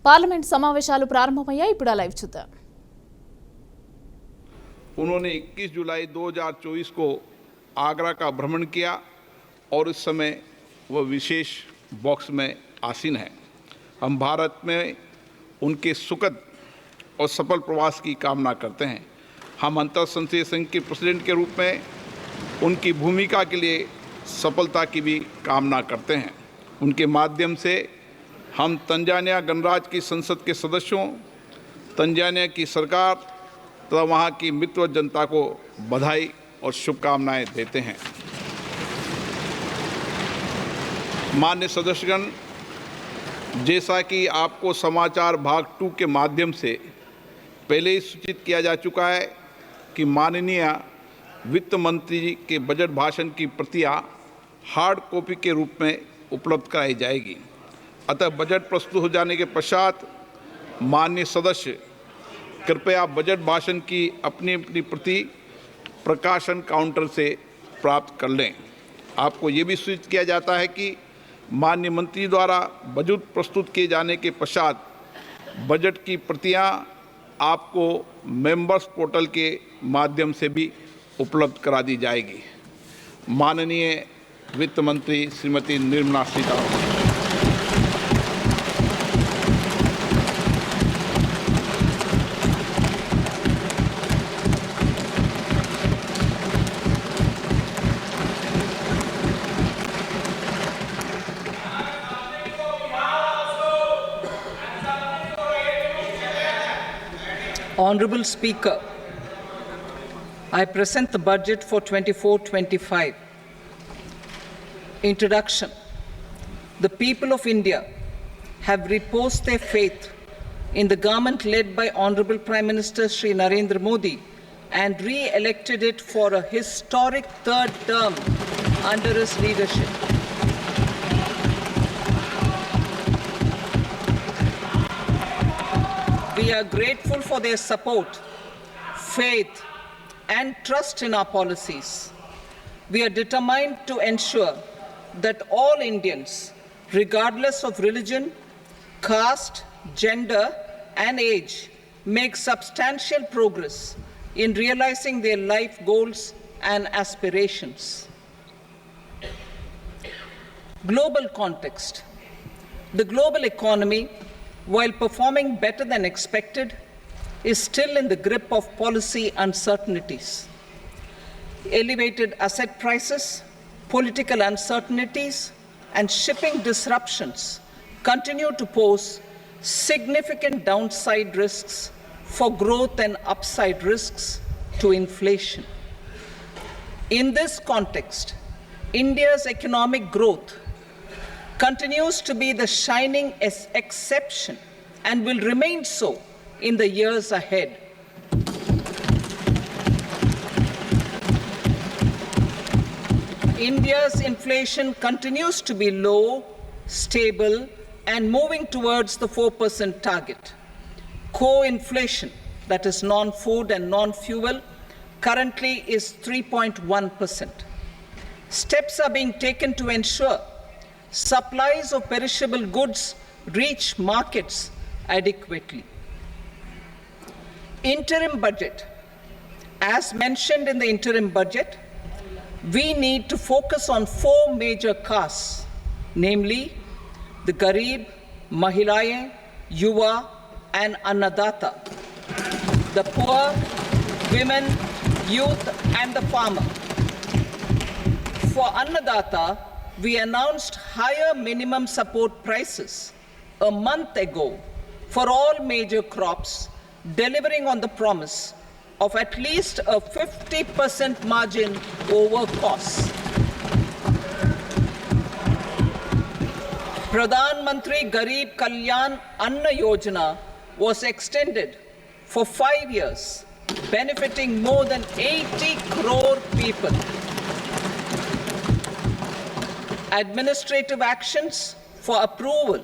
Parliament సమావేశాలు ప్రారంభమయ్యాయి. ఇప్పుడు లైవ్ చూద్దాం. उन्होंने 21 जुलाई 2024 को आगरा का भ्रमण किया और इस समय वह विशेष बॉक्स में आसीन है। हम भारत में उनके सुखद और सफल प्रवास की कामना करते हैं। हम अंतर संसदीय संघ के प्रेसिडेंट के रूप में उनकी भूमिका के लिए सफलता की भी कामना करते हैं। उनके माध्यम से हम तंजानिया गणराज्य की संसद के सदस्यों, तंजानिया की सरकार तथा वहाँ की मित्र जनता को बधाई और शुभकामनाएं देते हैं। मान्य सदस्यगण, जैसा कि आपको समाचार भाग 2 के माध्यम से पहले ही सूचित किया जा चुका है कि माननीय वित्त मंत्री जी के बजट भाषण की प्रतियां हार्ड कॉपी के रूप में उपलब्ध कराई जाएगी। अतः बजट प्रस्तुत हो जाने के पश्चात माननीय सदस्य कृपया बजट भाषण की अपनी अपनी प्रति प्रकाशन काउंटर से प्राप्त कर लें। आपको ये भी सूचित किया जाता है कि माननीय मंत्री द्वारा बजट प्रस्तुत किए जाने के पश्चात बजट की प्रतियां आपको मेंबर्स पोर्टल के माध्यम से भी उपलब्ध करा दी जाएगी। माननीय वित्त मंत्री Shrimati Nirmala Sitharaman. Honorable Speaker, I present the budget for 24-25. Introduction. The people of India have reposed their faith in the government led by Honorable Prime Minister Shri Narendra Modi and re-elected it for a historic third term under his leadership. We are grateful for their support, faith, and trust in our policies. We are determined to ensure that all Indians, regardless of religion, caste, gender, and age, make substantial progress in realizing their life goals and aspirations. Global context. The global economy, while performing better than expected, is still in the grip of policy uncertainties. Elevated asset prices, political uncertainties, and shipping disruptions continue to pose significant downside risks for growth and upside risks to inflation. In this context, India's economic growth continues to be the shining exception and will remain so in the years ahead. India's inflation continues to be low, stable, and moving towards the 4% target. Core inflation, that is non-food and non-fuel, currently is 3.1%. Steps are being taken to ensure supplies of perishable goods reach markets adequately. Interim budget. As mentioned in the interim budget, we need to focus on 4 major castes, namely the Garib, Mahilaye, Yuva, and Annadata, the poor, women, youth, and the farmer. For Annadata, we announced higher minimum support prices a month ago for all major crops, delivering on the promise of at least a 50% margin over costs. Pradhan Mantri Garib Kalyan Anna Yojana was extended for 5 years, benefiting more than 80 crore people. Administrative actions for approval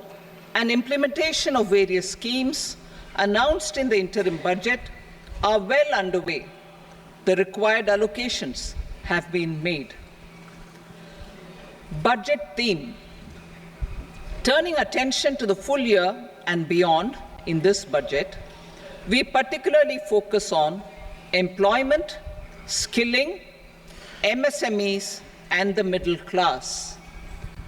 and implementation of various schemes announced in the interim budget are well underway. The required allocations have been made. Budget theme. Turning attention to the full year and beyond in this budget, we particularly focus on employment, skilling, MSMEs, and the middle class.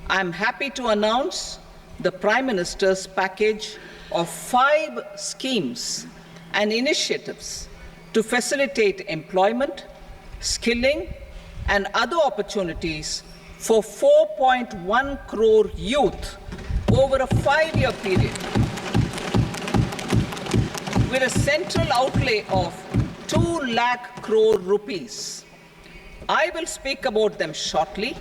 I'm happy to announce the Prime Minister's package of 5 schemes and initiatives to facilitate employment, skilling, and other opportunities for 4.1 crore youth over a 5-year period, with a central outlay of 2 lakh crore rupees. I will speak about them shortly,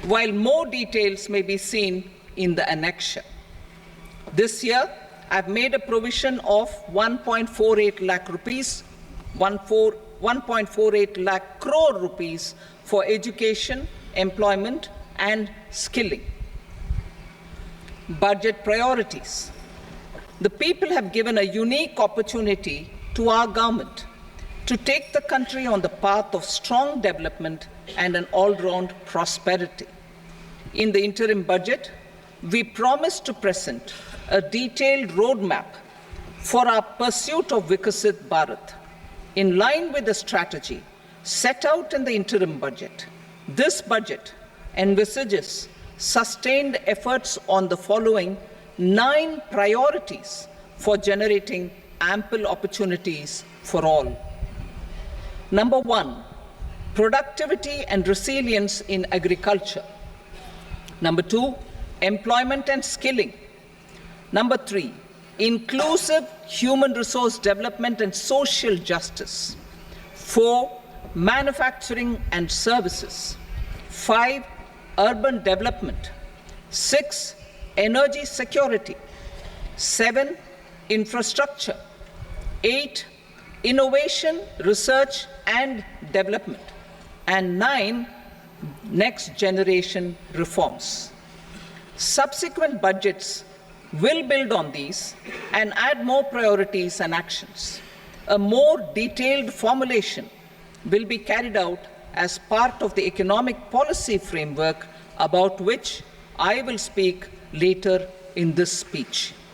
while more details may be seen in the annexure. This year, I've made a provision of 1.48 lakh rupees, 1.48 lakh crore rupees for education, employment, and skilling. Budget priorities. The people have given a unique opportunity to our government to take the country on the path of strong development and an all-round prosperity. In the interim budget, we promise to present a detailed roadmap for our pursuit of Vikasit Bharat. In line with the strategy set out in the interim budget, this budget envisages sustained efforts on the following 9 priorities for generating ample opportunities for all. Number 1, productivity and resilience in agriculture. Number 2, employment and skilling. Number 3, inclusive human resource development and social justice. 4, manufacturing and services. 5, urban development. 6, energy security. 7, infrastructure. 8, innovation, research and development. And 9, next generation reforms. Subsequent budgets will build on these and add more priorities and actions. A more detailed formulation will be carried out as part of the economic policy framework, about which I will speak later in this speech.